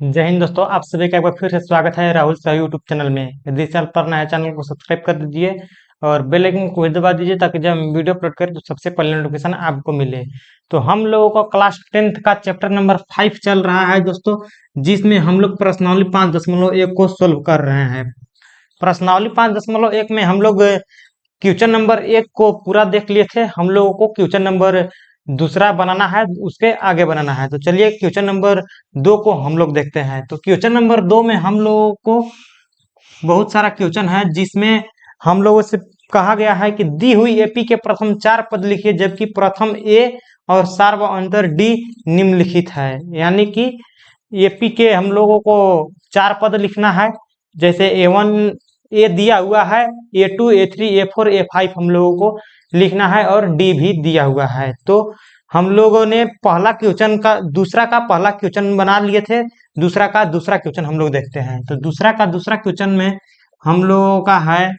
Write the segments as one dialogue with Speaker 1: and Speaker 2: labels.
Speaker 1: जय हिंद दोस्तों, आप सभी का एक बार फिर से स्वागत है राहुल शाह यूट्यूब चैनल में। यदि चैनल पर नया चैनल को सब्सक्राइब कर दीजिए और बेल आइकन को भी दबा दीजिए ताकि जब हम वीडियो अपलोड करें तो सबसे पहले नोटिफिकेशन आपको मिले। तो हम लोगों का क्लास 10th का चैप्टर नंबर 5 चल रहा है दोस्तों, जिसमें हम लोग प्रश्नावली 5.1 को सोल्व कर रहे हैं। प्रश्नावली 5.1 में हम लोग क्वेश्चन नंबर 1 को पूरा देख लिए थे। हम लोगों को क्वेश्चन नंबर दूसरा बनाना है, उसके आगे बनाना है। तो चलिए क्वेश्चन नंबर 2 को हम लोग देखते हैं। तो क्वेश्चन नंबर 2 में हम लोगों को बहुत सारा क्वेश्चन है, जिसमें हम लोगों से कहा गया है कि दी हुई एपी के प्रथम 4 पद लिखिए, जबकि प्रथम ए और सार व अंतर डी निम्नलिखित है। यानी कि एपी के हम लोगों को 4 पद लिखना है। जैसे A1 ए दिया हुआ है, A2 A3 A4 A5 हम लोगों को लिखना है और डी भी दिया हुआ है। तो हम लोगों ने दूसरा का पहला क्वेश्चन बना लिए थे। दूसरा का दूसरा क्वेश्चन हम लोग देखते हैं। तो दूसरा का दूसरा क्वेश्चन में हम लोगों का है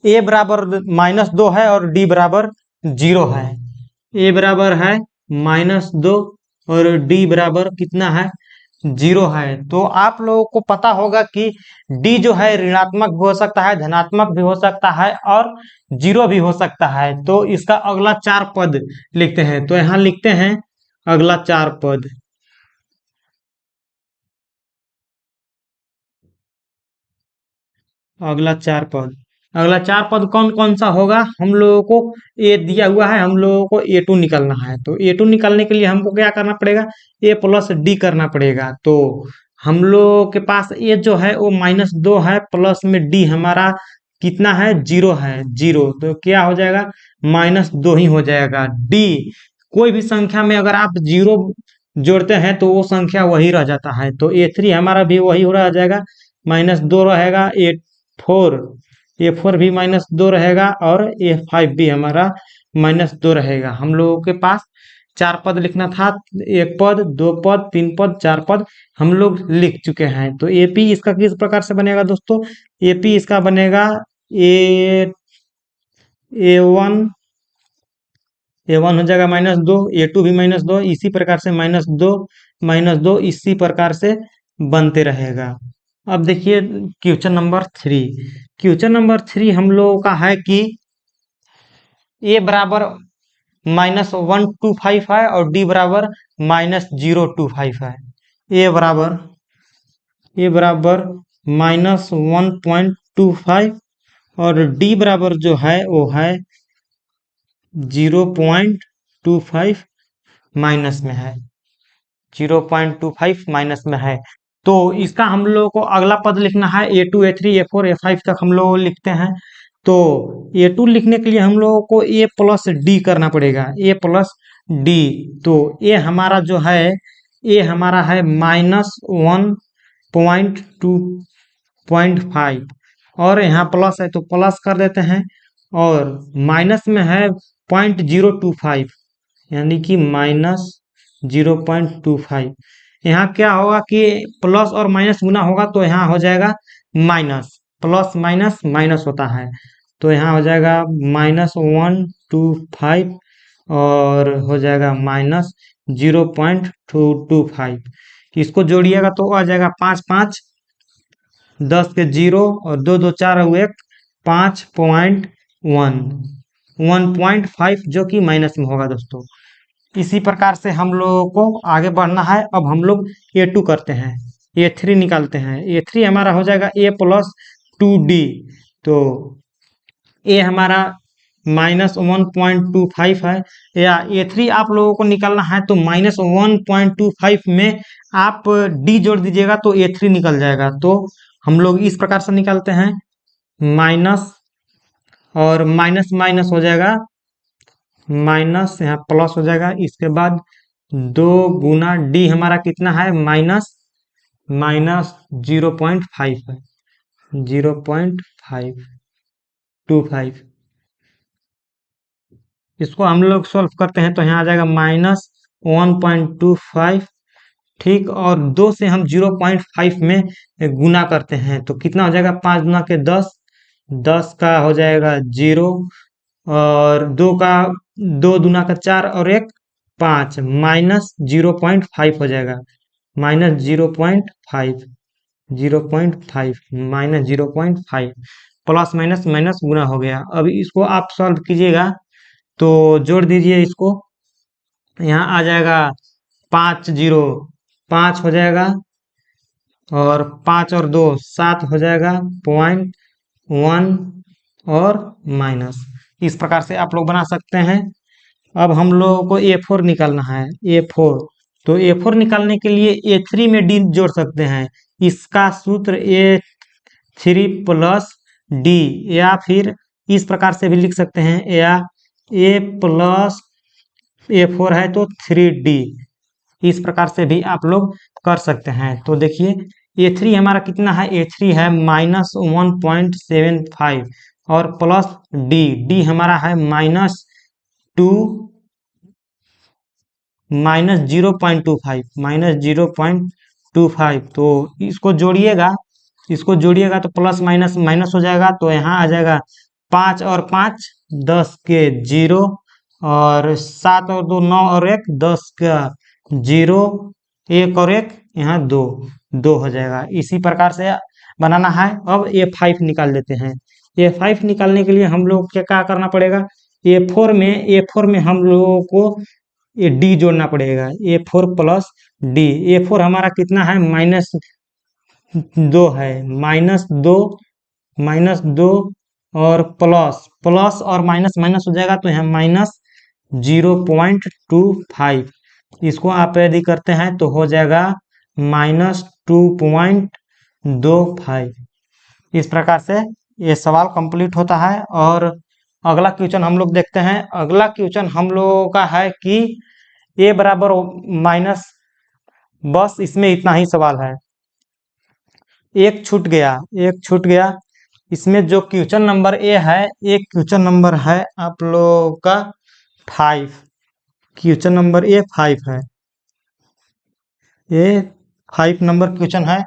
Speaker 1: ए बराबर -2 है और डी बराबर 0 है। ए बराबर है -2 और डी बराबर कितना है, 0 है। तो आप लोगों को पता होगा कि डी जो है ऋणात्मक भी हो सकता है, धनात्मक भी हो सकता है और 0 भी हो सकता है। तो इसका अगला 4 पद लिखते हैं। तो यहाँ लिखते हैं अगला 4 पद। अगला 4 पद, अगला 4 पद कौन कौन सा होगा? हम लोगों को ए दिया हुआ है, हम लोगों को A2 निकालना है। तो A2 निकालने के लिए हमको क्या करना पड़ेगा? A प्लस डी करना पड़ेगा। तो हम लोगों के पास ए जो है वो -2 है, प्लस में डी हमारा कितना है, 0 है। 0 तो क्या हो जाएगा, -2 ही हो जाएगा। डी कोई भी संख्या में अगर आप 0 जोड़ते हैं तो वो संख्या वही रह जाता है। तो A3 हमारा भी वही हो रह जाएगा, -2 रहेगा। फोर A4 भी -2 रहेगा और A5 भी हमारा -2 रहेगा। हम लोगों के पास 4 पद लिखना था। 1 पद, 2 पद, 3 पद, 4 पद हम लोग लिख चुके हैं। तो एपी इसका किस प्रकार से बनेगा दोस्तों? एपी इसका बनेगा ए A1 हो जाएगा -2, A2 भी -2, इसी प्रकार से -2 इसी प्रकार से बनते रहेगा। अब देखिए क्वेश्चन नंबर 3 हम लोगों का है कि ए बराबर -125 है और डी बराबर -025 है। ए बराबर -1.25 और डी बराबर जो है वो है 0.25 माइनस में है। 0.25 माइनस में है। तो इसका हम लोगों को अगला पद लिखना है। A2 A3 A4 A5 तक हम लोग लिखते हैं। तो A2 लिखने के लिए हम लोगों को A प्लस डी करना पड़ेगा, A प्लस डी। तो A हमारा जो है, A हमारा है -1.2.5 और यहाँ प्लस है तो प्लस कर देते हैं, और माइनस में है 0.025, यानी कि -0.25। यहाँ क्या होगा कि प्लस और माइनस गुना होगा तो यहाँ हो जाएगा माइनस, प्लस माइनस माइनस होता है। तो यहाँ हो जाएगा -125 और हो जाएगा -0.225। इसको जोड़िएगा तो आ जाएगा 5 5 10 के 0 और 2 2 4 और 1 5.1 1.5 जो कि माइनस में होगा दोस्तों। इसी प्रकार से हम लोगों को आगे बढ़ना है। अब हम लोग A2 करते हैं, A3 निकालते हैं। A3 हमारा हो जाएगा A प्लस 2D। तो A हमारा -1.25 है, या A3 आप लोगों को निकालना है तो -1.25 में आप D जोड़ दीजिएगा तो A3 निकल जाएगा। तो हम लोग इस प्रकार से निकालते हैं, माइनस और माइनस माइनस हो जाएगा, माइनस यहाँ प्लस हो जाएगा। इसके बाद 2 गुना डी हमारा कितना है, -0.5 है, 0.525। इसको हम लोग सॉल्व करते हैं तो यहाँ आ जाएगा -1.25, ठीक। और 2 से हम 0.5 में गुना करते हैं तो कितना हो जाएगा, 5 गुना के 10, 10 का हो जाएगा 0, और 2 दूना का 4 और 1 5, -0.5 हो जाएगा, minus 0.5, 0.5 minus 0.5, plus minus minus गुना हो गया। अब इसको आप सॉल्व कीजिएगा तो जोड़ दीजिए इसको, यहाँ आ जाएगा 5 हो जाएगा, और 5 और 2 7 हो जाएगा, 0.1 और माइनस। इस प्रकार से आप लोग बना सकते हैं। अब हम लोगों को A4 निकालना है, A4। तो A4 निकालने के लिए A3 में D जोड़ सकते हैं। इसका सूत्र A3 प्लस D, या फिर इस प्रकार से भी लिख सकते हैं, या A प्लस A4 है तो 3D, इस प्रकार से भी आप लोग कर सकते हैं। तो देखिए A3 हमारा कितना है, A3 है -1.75, और प्लस D हमारा है -2, -0.25, तो इसको जोड़िएगा तो प्लस माइनस माइनस हो जाएगा। तो यहाँ आ जाएगा 5 और 5 10 के 0, और 7 और 2 9 और 1 10 का 0, 1 और 1 यहाँ 2 हो जाएगा। इसी प्रकार से बनाना है। अब A5 निकाल लेते हैं। A5 निकालने के लिए हम लोग क्या करना पड़ेगा, A4 में हम लोगों को ये D जोड़ना पड़ेगा, A4 प्लस D। A4 हमारा कितना है, -2 है, -2 और प्लस और माइनस माइनस हो जाएगा, तो यहाँ -0.25। इसको आप यदि करते हैं तो हो जाएगा -2.25। इस प्रकार से ये सवाल कंप्लीट होता है। और अगला क्वेश्चन हम लोग देखते हैं। अगला क्वेश्चन हम लोगों का है कि A बराबर माइनस, बस इसमें इतना ही सवाल है। एक छूट गया। इसमें जो क्वेश्चन नंबर A है, एक क्वेश्चन नंबर है आप लोगों का 5, क्वेश्चन नंबर A 5 है, ये 5 नंबर क्वेश्चन है।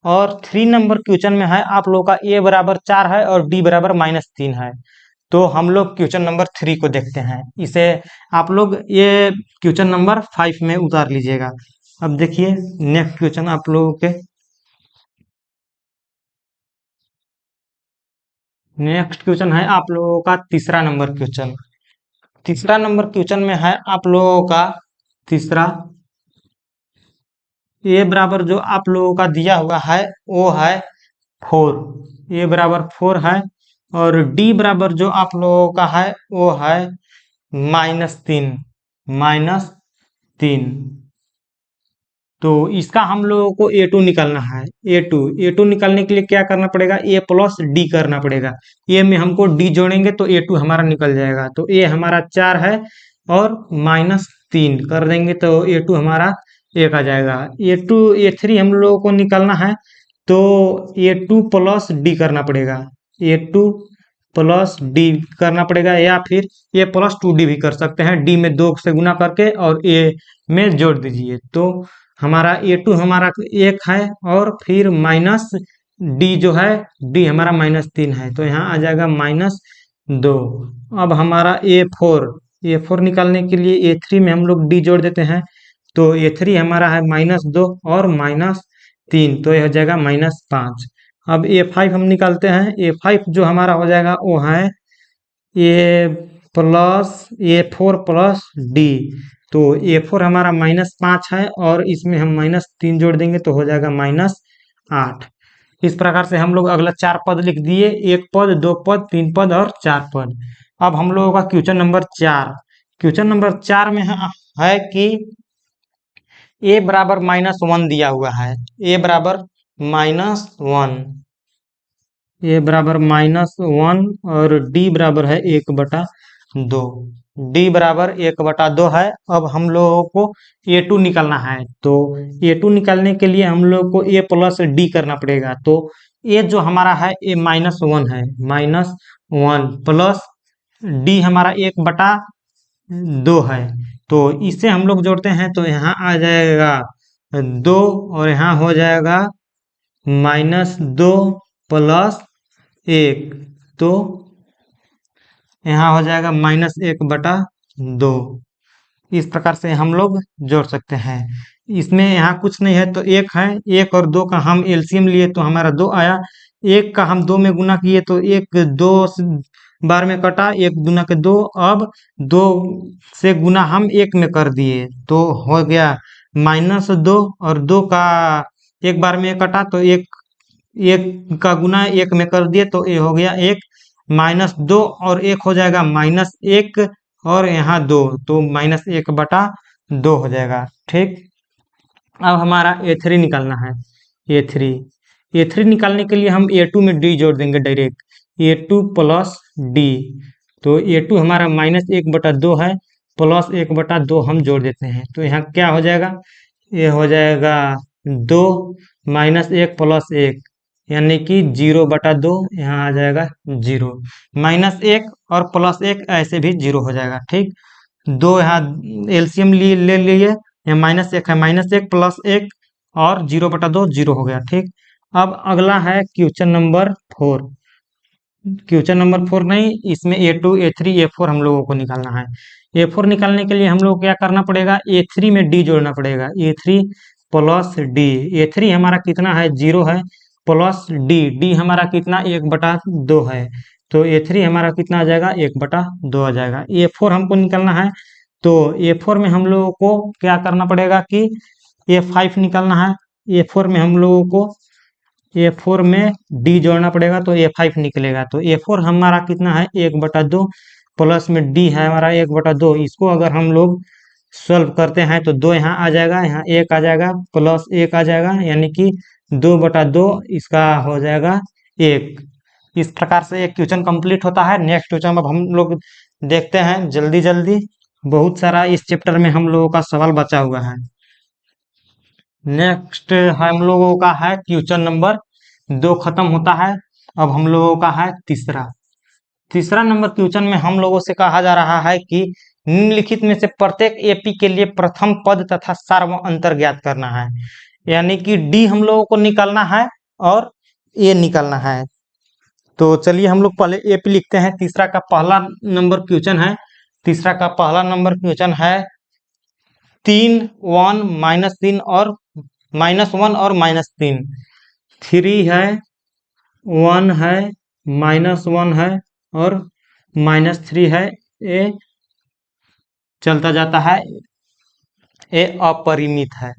Speaker 1: और 3 नंबर क्वेश्चन में है आप लोगों का A बराबर 4 है और D बराबर -3 है। तो हम लोग क्वेश्चन नंबर 3 को देखते हैं। इसे आप लोग ये क्वेश्चन नंबर 5 में उतार लीजिएगा। अब देखिए नेक्स्ट क्वेश्चन आप लोगों के, नेक्स्ट क्वेश्चन है आप लोगों का तीसरा नंबर क्वेश्चन। तीसरा नंबर क्वेश्चन में है आप लोगों का तीसरा, A बराबर जो आप लोगों का दिया हुआ है वो है 4, A बराबर 4 है, और D बराबर जो आप लोगों का है वो है -3। तो इसका हम लोगों को A2 निकालना है। A2 निकालने के लिए क्या करना पड़ेगा, A प्लस D करना पड़ेगा। A में हमको D जोड़ेंगे तो A2 हमारा निकल जाएगा। तो A हमारा 4 है और -3 कर देंगे तो A2 हमारा 1 आ जाएगा। A3 हम लोगों को निकालना है तो A2 प्लस D करना पड़ेगा, A2 प्लस D करना पड़ेगा, या फिर A प्लस 2D भी कर सकते हैं। D में 2 से गुना करके और A में जोड़ दीजिए। तो हमारा A2 हमारा 1 है, और फिर माइनस D जो है, D हमारा -3 है, तो यहाँ आ जाएगा -2। अब हमारा A4 निकालने के लिए A3 में हम लोग D जोड़ देते हैं। तो A3 हमारा है -2 और -3, तो यह हो जाएगा -5। अब A5 हम निकालते हैं। A5 जो हमारा हो जाएगा वो है A4 प्लस D। तो A4 हमारा -5 है, और इसमें हम -3 जोड़ देंगे तो हो जाएगा -8। इस प्रकार से हम लोग अगला 4 पद लिख दिए, 1 पद, 2 पद, 3 पद और 4 पद। अब हम लोगों का क्वेश्चन नंबर 4 में है कि A बराबर -1 दिया हुआ है, A बराबर -1, A बराबर -1, और D बराबर है 1/2, D बराबर 1/2 है। अब हम लोगों को A2 निकालना है। तो A2 निकालने के लिए हम लोग को A प्लस D करना पड़ेगा। तो A जो हमारा है A -1 है, -1 प्लस D हमारा 1/2 है। तो इसे हम लोग जोड़ते हैं तो यहाँ आ जाएगा 2, और यहाँ हो जाएगा -2 प्लस 1, तो यहाँ हो जाएगा -1/2। इस प्रकार से हम लोग जोड़ सकते हैं। इसमें यहाँ कुछ नहीं है तो एक है, एक और दो का हम एलसीएम लिए तो हमारा दो आया। एक का हम दो में गुना किए तो एक दो बार में कटा, एक गुना के दो। अब दो से गुना हम एक में कर दिए तो हो गया -2, और दो का एक बार में कटा तो एक, एक का गुना एक में कर दिए तो ये हो गया एक, -2 और एक हो जाएगा -1, और यहाँ दो तो -1/2 हो जाएगा। ठीक, अब हमारा A3 निकालना है। A3 A3 निकालने के लिए हम A2 में D जोड़ देंगे डायरेक्ट, A2 प्लस D। तो A2 हमारा -1/2 है, प्लस 1/2 हम जोड़ देते हैं तो यहाँ क्या हो जाएगा, ये हो जाएगा 2 -1 प्लस 1 यानी कि 0/2, यहाँ आ जाएगा 0। -1 और प्लस 1 ऐसे भी 0 हो जाएगा। ठीक, दो यहाँ एलसीएम ले लिए, यहाँ -1 है, -1 प्लस 1 और 0/2 0 हो गया। ठीक, अब अगला है क्वेश्चन नंबर 4। क्वेश्चन नंबर 4 नहीं, इसमें A2 A3 A4 हम लोगों को निकालना है। A4 निकालने के लिए हम लोग को क्या करना पड़ेगा, A3 में D जोड़ना पड़ेगा, A3 प्लस D। A3 हमारा कितना है, 0 है, प्लस D हमारा कितना 1/2 है, तो A3 हमारा कितना आ जाएगा, 1/2 आ जाएगा। A4 हमको निकालना है तो A4 में हम लोगों को क्या करना पड़ेगा कि A5 निकालना है। A4 में हम लोगों को A4 में D जोड़ना पड़ेगा तो A5 निकलेगा। तो A4 हमारा कितना है, 1/2, प्लस में D है हमारा 1/2। इसको अगर हम लोग सॉल्व करते हैं तो 2 यहाँ आ जाएगा, यहाँ 1 आ जाएगा, प्लस 1 आ जाएगा, यानी कि 2/2 इसका हो जाएगा 1। इस प्रकार से एक क्वेश्चन कंप्लीट होता है। नेक्स्ट क्वेश्चन अब हम लोग देखते हैं जल्दी जल्दी, बहुत सारा इस चैप्टर में हम लोगों का सवाल बचा हुआ है। नेक्स्ट हम लोगों का है क्वेश्चन नंबर 2 खत्म होता है, अब हम लोगों का है तीसरा नंबर क्वेश्चन में हम लोगों से कहा जा रहा है कि निम्नलिखित में से प्रत्येक एपी के लिए प्रथम पद तथा सार्व अंतर ज्ञात करना है। यानी कि डी हम लोगों को निकालना है और ए निकालना है। तो चलिए हम लोग पहले एपी लिखते हैं। तीसरा का पहला नंबर क्वेश्चन है, तीसरा का पहला नंबर क्वेश्चन है 3 1 -3 और -1 और -3, 3 है, 1 है, -1 है और -3 है। ए चलता जाता है, ए अपरिमित है।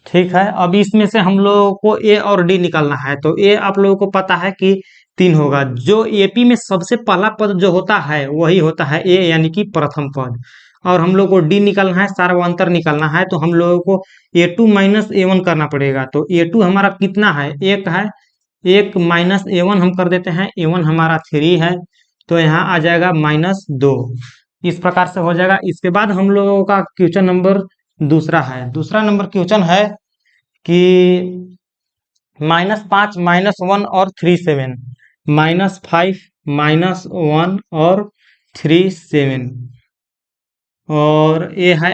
Speaker 1: ठीक है, अब इसमें से हम लोगों को ए और डी निकालना है। तो ए आप लोगों को पता है कि 3 होगा। जो एपी में सबसे पहला पद जो होता है वही होता है ए, यानी कि प्रथम पद। और हम लोग को डी निकालना है, सार्वंतर निकालना है, तो हम लोगों को A2 - A1 करना पड़ेगा। तो A2 हमारा कितना है, 1 है, 1 -A1 हम कर देते हैं, A1 हमारा 3 है, तो यहाँ आ जाएगा -2। इस प्रकार से हो जाएगा। इसके बाद हम लोगों का क्वेश्चन नंबर दूसरा है। दूसरा नंबर क्वेश्चन है कि -5 -1 और 3 7, -5 -1 और 3 7, और ये है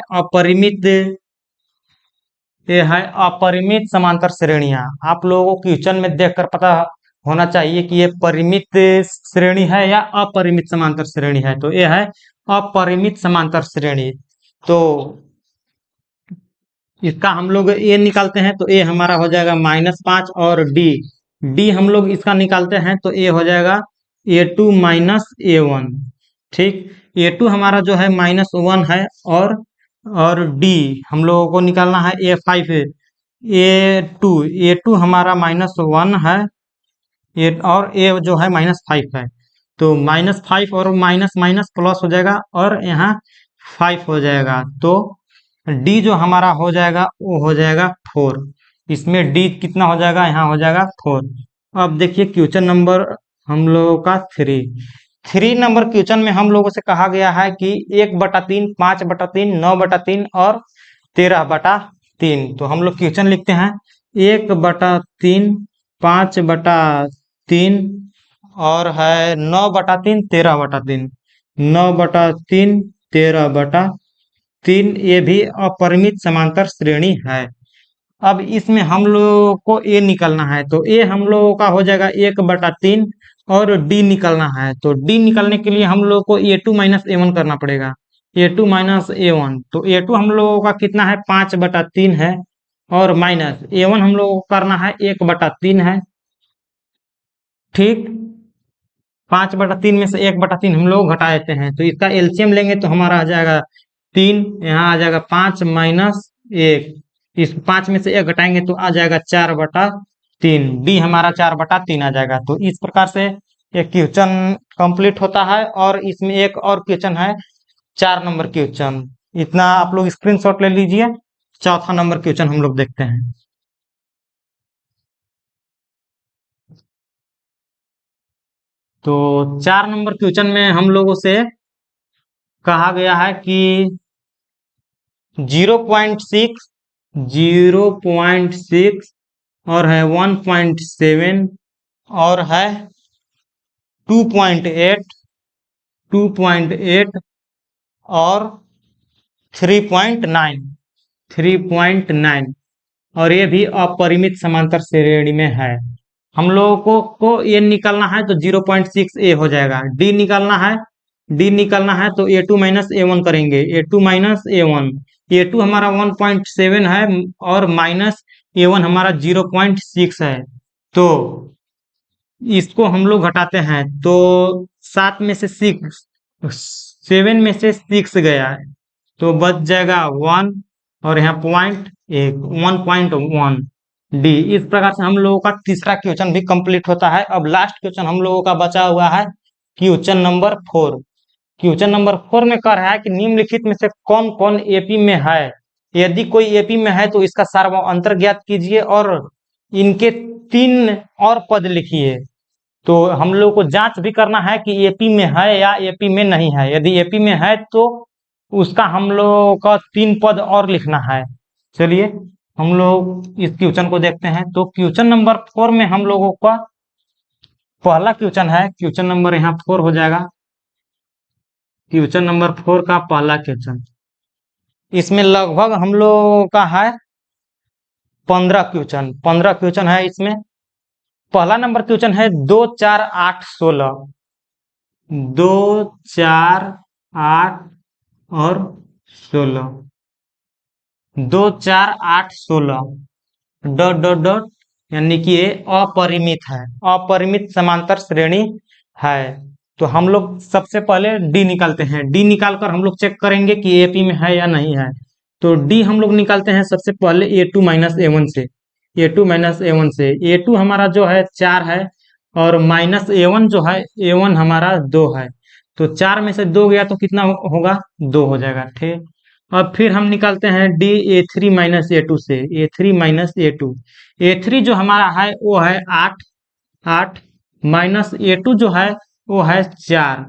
Speaker 1: अपरिमित समांतर श्रेणियां। आप लोगों को क्वेश्चन में देखकर पता होना चाहिए कि ये परिमित श्रेणी है या अपरिमित समांतर श्रेणी है। तो ये है अपरिमित समांतर श्रेणी। तो इसका हम लोग ए निकालते हैं तो ए हमारा हो जाएगा -5, और डी हम लोग इसका निकालते हैं तो ए हो जाएगा A2 -A1। ठीक, A2 हमारा जो है -1 है, और डी हम लोगों को निकालना है A5 A2 हमारा -1 है, और ए जो है -5 है। तो -5 और माइनस माइनस प्लस हो जाएगा और यहाँ 5 हो जाएगा। तो डी जो हमारा हो जाएगा वो हो जाएगा 4। इसमें डी कितना हो जाएगा, यहाँ हो जाएगा 4। अब देखिए क्वेश्चन नंबर हम लोगों का 3 नंबर क्वेश्चन में हम लोगों से कहा गया है कि 1/3 5/3 9/3 और 13/3। तो हम लोग क्वेश्चन लिखते हैं 1/3 5/3 और है 9/3 13/3, 9/3 13/3। ये भी अपरिमित समांतर श्रेणी है। अब इसमें हम लोगों को ए निकालना है, तो ए हम लोगों का हो जाएगा 1/3, और डी निकालना है। तो डी निकालने के लिए हम लोग को A2 - A1 करना पड़ेगा। A2 - A1, तो A2 हम लोगों का कितना है 5/3 है, और माइनस A1 हम लोगों को करना है 1/3 है। ठीक, 5/3 में से 1/3 हम लोग घटा देते हैं, तो इसका एलसीएम लेंगे तो हमारा आ जाएगा 3, यहाँ आ जाएगा 5 माइनस 1, इस 5 में से 1 घटाएंगे तो आ जाएगा 4/3, डी हमारा 4/3 आ जाएगा। तो इस प्रकार से एक क्वेश्चन कंप्लीट होता है, और इसमें एक और क्वेश्चन है 4 नंबर क्वेश्चन, इतना आप लोग स्क्रीनशॉट ले लीजिए। चौथा नंबर क्वेश्चन हम लोग देखते हैं। तो 4 नंबर क्वेश्चन में हम लोगों से कहा गया है कि 0.6, 0.6 और है 1.7 और है 2.8, 2.8 और 3.9, 3.9, और ये भी अपरिमित समांतर श्रेणी में है। हम लोगों को ये निकालना है तो 0.6 हो जाएगा। डी निकालना है, डी निकालना है तो A2 - A1 करेंगे, A2 - A1, A2 हमारा 1.7 है और माइनस A1 हमारा 0.6 है, तो इसको हम लोग घटाते हैं तो 7 में से 6, 7 में से 6 गया है, तो बच जाएगा 1, और यहाँ पॉइंट 1.1 डी। इस प्रकार से हम लोगों का तीसरा क्वेश्चन भी कंप्लीट होता है। अब लास्ट क्वेश्चन हम लोगों का बचा हुआ है क्वेश्चन नंबर 4। क्वेश्चन नंबर 4 में कह रहा है कि निम्नलिखित में से कौन कौन एपी में है। यदि कोई एपी में है तो इसका सार्वअंतर ज्ञात कीजिए और इनके 3 और पद लिखिए। तो हम लोग को जांच भी करना है कि एपी में है या एपी में नहीं है। यदि एपी में है तो उसका हम लोग का 3 पद और लिखना है। चलिए हम लोग इस क्वेश्चन को देखते हैं। तो क्वेश्चन नंबर 4 में हम लोगों का पहला क्वेश्चन है, क्वेश्चन नंबर यहाँ 4 हो जाएगा। क्वेश्चन नंबर 4 का पहला क्वेश्चन, इसमें लगभग हम लोग का है 15 क्वेश्चन है इसमें। पहला नंबर क्वेश्चन है 2, 4, 8, 16, 2, 4, 8 और 16, 2, 4, 8, 16 डॉट डॉट डॉट, यानी कि ये अपरिमित है, अपरिमित समांतर श्रेणी है। तो हम लोग सबसे पहले डी निकालते हैं। डी निकालकर हम लोग चेक करेंगे कि एपी में है या नहीं है। तो डी हम लोग निकालते हैं सबसे पहले A2 - A1 से। A2 - A1 से A2 हमारा जो है 4 है, और माइनस A1 जो है A1 हमारा 2 है, तो 4 में से 2 गया तो कितना होगा 2 हो जाएगा। ठीक, अब फिर हम निकालते हैं डी A3 - A2 से। A3 - A2, A3 जो हमारा है वो है 8, 8 माइनस A2 जो है वो है 4,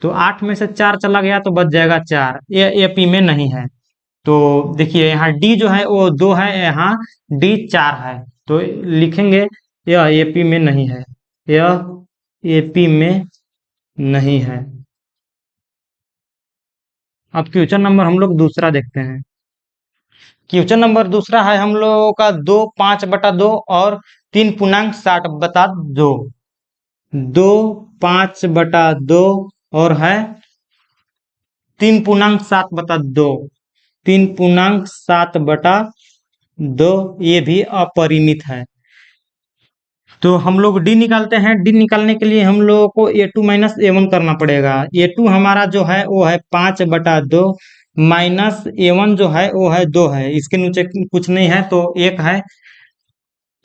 Speaker 1: तो 8 में से 4 चला गया तो बच जाएगा 4। ये एपी में नहीं है। तो देखिए यहाँ डी जो है वो 2 है, यहाँ डी 4 है, तो लिखेंगे यह एपी में नहीं है, यह एपी में नहीं है। अब क्वेश्चन नंबर हम लोग दूसरा देखते हैं। क्वेश्चन नंबर दूसरा है हम लोगों का 2, 5/2 और 3.60/2, 2, 5/2 और है 3.7/2, 3.7/2, ये भी अपरिमित है। तो हम लोग डी निकालते हैं। डी निकालने के लिए हम लोगों को A2 - A1 करना पड़ेगा। A2 हमारा जो है वो है 5/2, माइनस A1 जो है वो है 2 है, इसके नीचे कुछ नहीं है तो 1 है,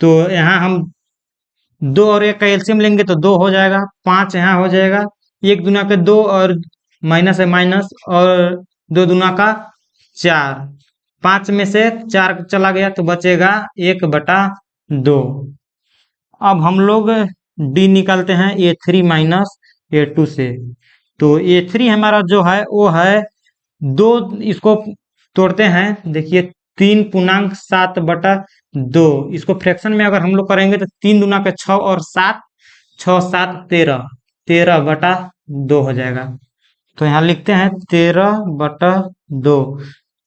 Speaker 1: तो यहाँ हम 2 और 1 का एलसीएम लेंगे तो 2 हो जाएगा, 5 यहाँ हो जाएगा, 1 दूना के 2 और माइनस है माइनस, और 2 दूना का 4, 5 में से 4 चला गया तो बचेगा 1/2। अब हम लोग डी निकालते हैं A3 - A2 से। तो A3 हमारा जो है वो है 2, इसको तोड़ते हैं, देखिए 3.7/2, इसको फ्रैक्शन में अगर हम लोग करेंगे तो 3 दूना के 6 और 7, 6, 7, 13, 13/2 हो जाएगा। तो यहाँ लिखते हैं 13/2,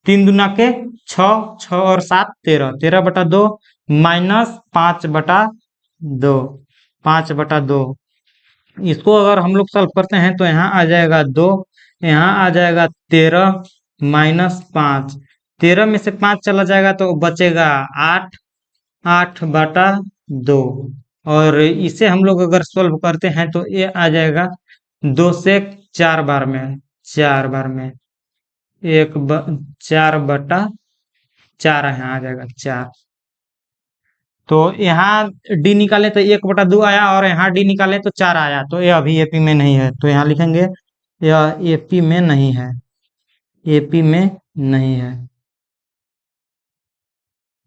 Speaker 1: 3 दूना के 6, 6 और 7, 13, 13/2 माइनस 5/2, 5/2, इसको अगर हम लोग सॉल्व करते हैं तो यहाँ आ जाएगा 2, यहाँ आ जाएगा 13 माइनस 5। 13 में से 5 चला जाएगा तो बचेगा 8। 8/2। और इसे हम लोग अगर सोल्व करते हैं तो ये आ जाएगा 2 से 4 बार में। 4 बार में 4/4 यहाँ आ जाएगा 4। तो यहाँ डी निकाले तो 1/2 आया, और यहाँ डी निकाले तो 4 आया, तो ये अभी एपी में नहीं है, तो यहाँ लिखेंगे यह एपी में नहीं है। एपी में नहीं है।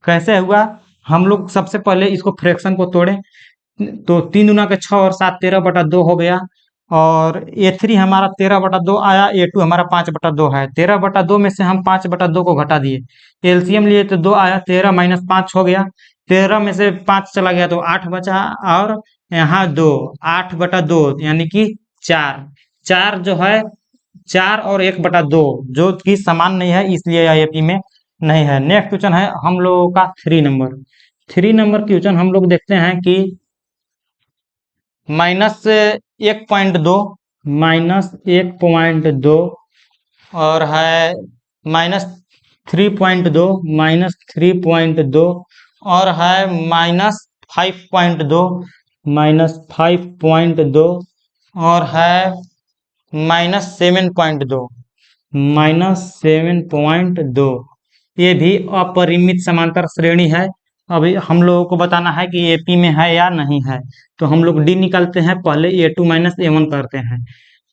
Speaker 1: कैसे हुआ? हम लोग सबसे पहले इसको फ्रैक्शन को तोड़े, तो 3 दूना के 6 और 7 13/2 हो गया। और A3 हमारा 13/2 आया, A2 हमारा 5/2 है। 13/2 में से हम 5/2 को घटा दिए, एलसीएम लिए तो 2 आया, 13 माइनस 5 हो गया। 13 में से 5 चला गया तो 8 बचा, और यहाँ 2, 8/2 यानी कि 4। 4 जो है, 4 और 1/2 जो कि समान नहीं है, इसलिए यह एपी में नहीं है। नेक्स्ट क्वेश्चन है हम लोगों का 3 नंबर। 3 नंबर क्वेश्चन हम लोग देखते हैं कि -1.2, -1.2 और है -3.2, -3.2 और है -5.2, -5.2 और है -7.2, -7.2। ये भी अपरिमित समांतर श्रेणी है। अभी हम लोगों को बताना है कि एपी में है या नहीं है। तो हम लोग डी निकालते हैं, पहले A2 माइनस A1 करते हैं।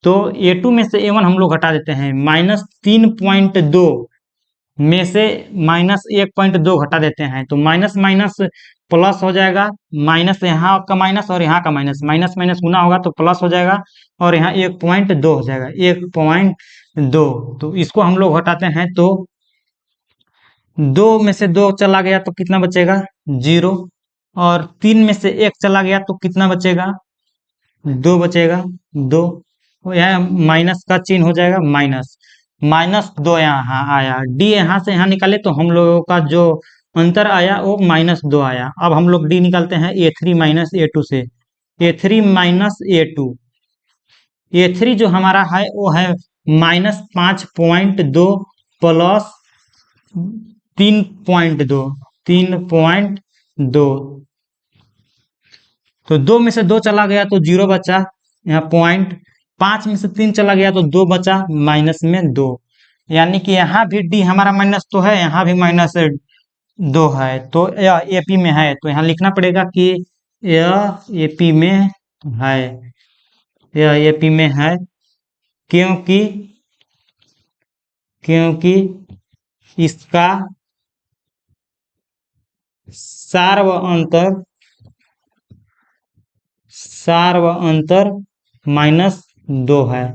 Speaker 1: तो A2 में से A1 हम लोग हटा देते हैं, -3.2 में से -1.2 घटा देते हैं, तो माइनस माइनस प्लस हो जाएगा। माइनस यहाँ का माइनस और यहाँ का माइनस, माइनस माइनस गुना होगा तो प्लस हो जाएगा, और यहाँ 1.2 हो जाएगा, 1.2। तो इसको हम लोग हटाते हैं, तो 2 में से 2 चला गया तो कितना बचेगा? 0। और 3 में से 1 चला गया तो कितना बचेगा? 2 बचेगा। 2 यहाँ माइनस का चिन्ह हो जाएगा, माइनस। -2 यहाँ आया। डी यहाँ से यहाँ निकाले तो हम लोगों का जो अंतर आया वो -2 आया। अब हम लोग डी निकालते हैं A3 माइनस A2 से। A3 माइनस A2, A3 जो हमारा है वो है -5.2 प्लस 3.2, 3.2। तो 2 में से 2 चला गया तो 0 बचा, यहाँ पॉइंट। 5 में से 3 चला गया तो 2 बचा, माइनस में 2। यानी कि यहाँ भी डी हमारा माइनस तो है, यहाँ भी -2 है, तो यह एपी में है। तो यहाँ लिखना पड़ेगा कि यह एपी में है। यह एपी में है, क्योंकि क्योंकि इसका सार्व अंतर -2 है।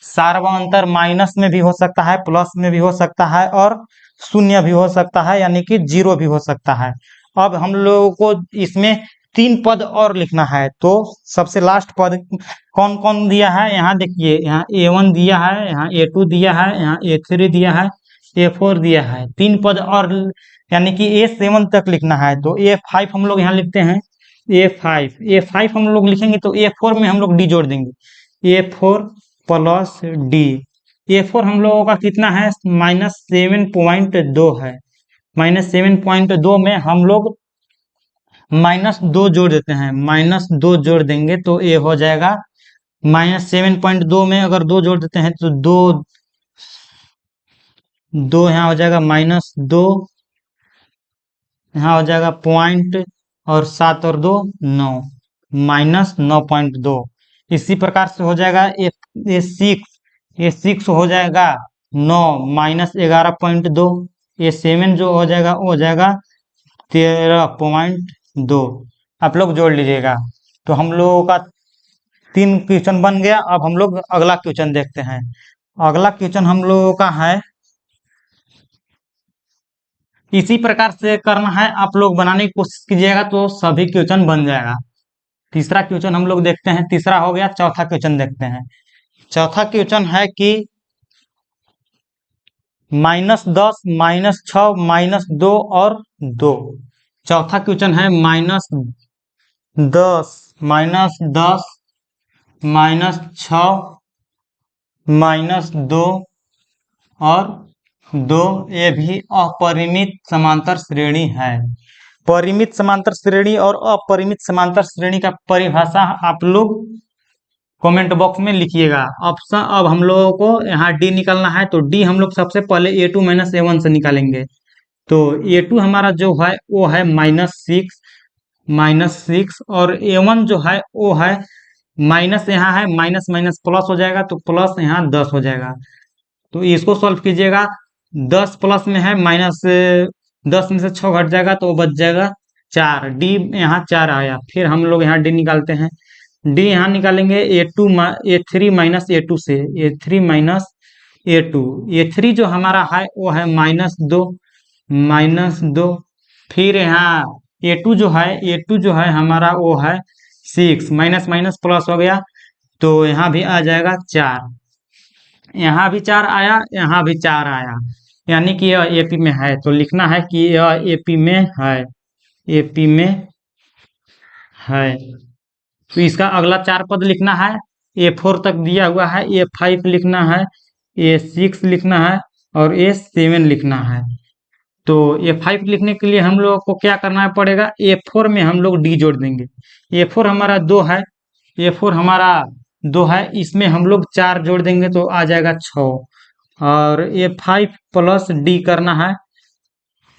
Speaker 1: सार्व अंतर माइनस में भी हो सकता है, प्लस में भी हो सकता है, और शून्य भी हो सकता है, यानी कि 0 भी हो सकता है। अब हम लोगों को इसमें 3 पद और लिखना है, तो सबसे लास्ट पद कौन कौन दिया है यहाँ देखिए। यहाँ A1 दिया है, यहाँ A2 दिया है, यहाँ A3 दिया है, A4 दिया है। 3 पद और, यानी कि A7 तक लिखना है। तो A5 हम लोग यहाँ लिखते हैं। A5 हम लोग लिखेंगे तो A4 में हम लोग डी जोड़ देंगे, A4 प्लस डी। A4 हम लोगों का कितना है? -7.2 है। -7.2 में हम लोग -2 जोड़ देते हैं, -2 जोड़ देंगे तो ये हो जाएगा। -7.2 में अगर 2 जोड़ देते हैं तो 2 2 यहाँ हो जाएगा, -2 यहाँ हो जाएगा पॉइंट, और 7 और 2 9, -9.2। इसी प्रकार से हो जाएगा A6 हो जाएगा 9 -11.2। A7 जो हो जाएगा वो हो जाएगा 13.2। आप लोग जोड़ लीजिएगा। तो हम लोगों का 3 क्वेश्चन बन गया। अब हम लोग अगला क्वेश्चन देखते हैं। अगला क्वेश्चन हम लोगों का है, इसी प्रकार से करना है, आप लोग बनाने की कोशिश कीजिएगा तो सभी क्वेश्चन बन जाएगा। तीसरा क्वेश्चन हम लोग देखते हैं, तीसरा हो गया। चौथा क्वेश्चन देखते हैं। चौथा क्वेश्चन है कि -10, -6, -2 और 2। चौथा क्वेश्चन है -10, -10, -6 -2 और 2 ये भी अपरिमित समांतर श्रेणी है। परिमित समांतर श्रेणी और अपरिमित समांतर श्रेणी का परिभाषा आप लोग कमेंट बॉक्स में लिखिएगा। ऑप्शन अब हम लोगों को यहाँ डी निकालना है, तो डी हम लोग सबसे पहले A2 - A1 से निकालेंगे। तो A2 हमारा जो है वो है -6 और A1 जो है वो है माइनस, यहाँ है माइनस माइनस प्लस हो जाएगा, तो प्लस यहाँ 10 हो जाएगा। तो इसको सॉल्व कीजिएगा। 10 प्लस में है -10 में से 6 घट जाएगा तो बच जाएगा 4। डी यहाँ 4 आया। फिर हम लोग यहाँ डी निकालते हैं। डी यहाँ निकालेंगे A3 - A2 से। A3 जो हमारा है वो है -2। फिर यहाँ A2 जो है हमारा वो है 6, माइनस माइनस प्लस हो गया, तो यहाँ भी आ जाएगा 4। यहाँ भी 4 आया, यहाँ भी 4 आया, यानी कि यह एपी में है। तो लिखना है कि यह एपी में है, एपी में है। तो इसका अगला 4 पद लिखना है। A4 तक दिया हुआ है। A5 लिखना है, A6 लिखना है और A7 लिखना है। तो A5 लिखने के लिए हम लोग को क्या करना पड़ेगा, A4 में हम लोग डी जोड़ देंगे। A4 हमारा 2 है, A4 हमारा 2 है, इसमें हम लोग 4 जोड़ देंगे तो आ जाएगा 6। और A5 प्लस डी करना है,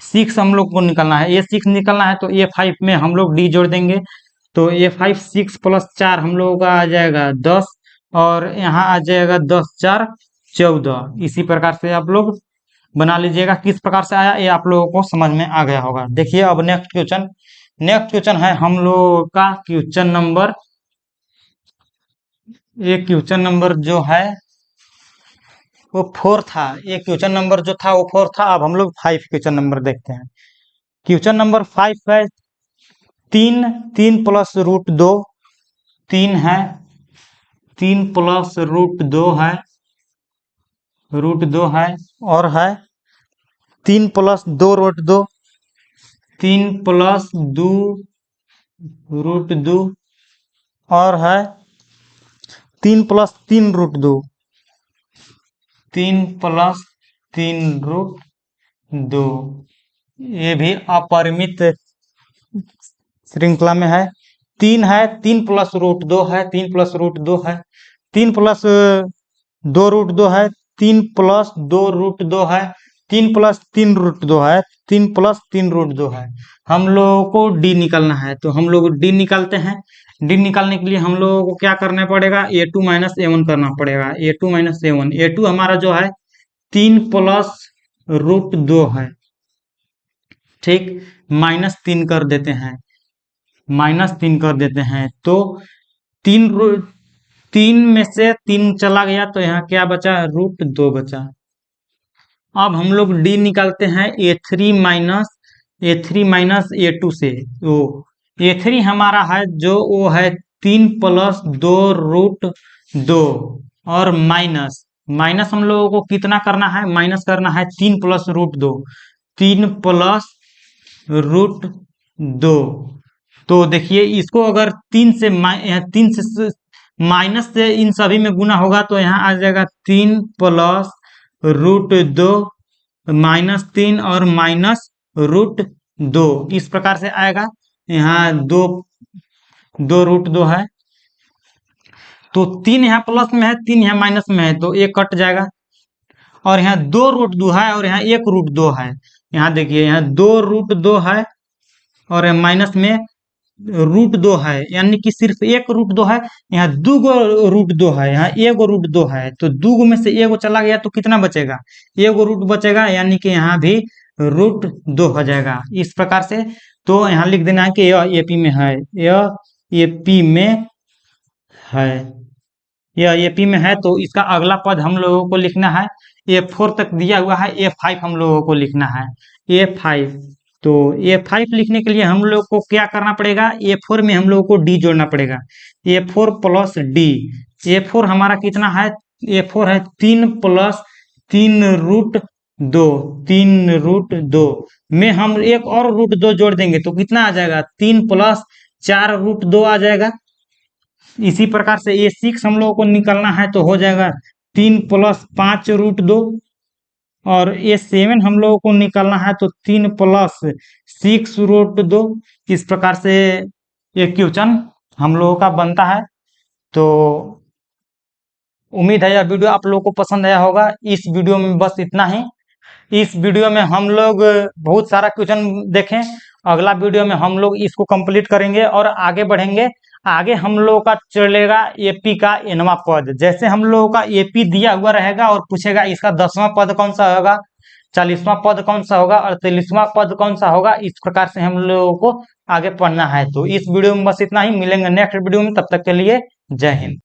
Speaker 1: 6 हम लोग को निकलना है, A6 निकलना है, तो A5 में हम लोग डी जोड़ देंगे। तो A5 6 प्लस 4 हम लोगों का आ जाएगा 10 और यहाँ आ जाएगा 10 4 14। इसी प्रकार से आप लोग बना लीजिएगा। किस प्रकार से आया ये आप लोगों को समझ में आ गया होगा। देखिए अब नेक्स्ट क्वेश्चन है हम लोगों का क्वेश्चन नंबर, ये क्वेश्चन नंबर जो है वो 4 था। ये क्वेश्चन नंबर जो था वो 4 था। अब हम लोग 5 क्वेश्चन नंबर देखते हैं। क्वेश्चन नंबर 5 है 3 प्लस रूट 2, 3 है, 3 प्लस रूट 2 है, रूट 2 है, और है 3 प्लस 2 रूट 2, 3 प्लस 2 रूट 2, और है 3 प्लस 3 रूट 2, 3 प्लस 3 रूट 2। ये भी अपरिमित श्रृंखला में है। 3 है, 3 प्लस रूट 2 है, 3 प्लस रूट 2 है, 3 प्लस 2 रूट 2 है, 3 प्लस 2 रूट 2 है, 3 प्लस 3 रूट 2 है, 3 प्लस 3 रूट 2 है। हम लोगों को डी निकालना है, तो हम लोग डी निकालते हैं। डी निकालने के लिए हम लोगों को क्या करना पड़ेगा, A2 - A1 करना पड़ेगा। A2 - A1, A2 हमारा जो है 3 प्लस रूट 2 है, ठीक, -3 कर देते हैं, -3 कर देते हैं। तो 3 में से 3 चला गया तो यहाँ क्या बचा, रूट 2 बचा। अब हम लोग डी निकालते हैं A3 - A2 से। तो A3 हमारा है जो वो है 3 प्लस 2 रूट 2 और माइनस हम लोगों को कितना करना है, माइनस करना है 3 प्लस रूट 2, 3 प्लस रूट 2। तो देखिए इसको अगर 3 से माइनस से इन सभी में गुना होगा तो यहाँ आ जाएगा 3 प्लस रूट 2 -3 और माइनस रूट 2। इस प्रकार से आएगा। यहाँ 2 रूट 2 है, तो 3 यहाँ प्लस में है, 3 यहाँ माइनस में है, तो 1 कट जाएगा। और यहाँ 2 रूट 2 है और यहाँ 1 रूट 2 है। यहाँ देखिए यहाँ 2 रूट 2 है और माइनस में रूट 2 है, यानी कि सिर्फ 1 रूट 2 है। यहाँ 2 रूट 2 है, यहाँ 1 रूट 2 है, तो 2 में से 1 चला गया तो कितना बचेगा, 1 रूट बचेगा, यानी कि यहाँ भी रूट 2 हो जाएगा। इस प्रकार से तो यहाँ लिख देना है कि यह एपी में है, यह एपी में है, यह एपी में है। तो इसका अगला पद हम लोगों को लिखना है। A4 तक दिया हुआ है, A5 हम लोगों को लिखना है, A5। तो A5 लिखने के लिए हम लोग को क्या करना पड़ेगा, A4 में हम लोगों को डी जोड़ना पड़ेगा। A4 प्लस डी, A4 हमारा कितना है, A4 है 3 प्लस 3 रूट 2, 3 रूट 2 में हम एक और रूट 2 जोड़ देंगे तो कितना आ जाएगा, 3 प्लस 4 रूट 2 आ जाएगा। इसी प्रकार से A6 हम लोगों को निकलना है, तो हो जाएगा 3+5√2 और ये 7 हम लोगों को निकालना है, तो 3+6√2 इस प्रकार से ये क्वेश्चन हम लोगों का बनता है। तो उम्मीद है यह वीडियो आप लोगों को पसंद आया होगा। इस वीडियो में बस इतना ही। इस वीडियो में हम लोग बहुत सारा क्वेश्चन देखें। अगला वीडियो में हम लोग इसको कंप्लीट करेंगे और आगे बढ़ेंगे। आगे हम लोगों का चलेगा एपी का nवां पद। जैसे हम लोगों का एपी दिया हुआ रहेगा और पूछेगा इसका 10वां पद कौन सा होगा, 40वां पद कौन सा होगा और 43वां पद कौन सा होगा, इस प्रकार से हम लोगों को आगे पढ़ना है। तो इस वीडियो में बस इतना ही। मिलेंगे नेक्स्ट वीडियो में, तब तक के लिए जय हिंद।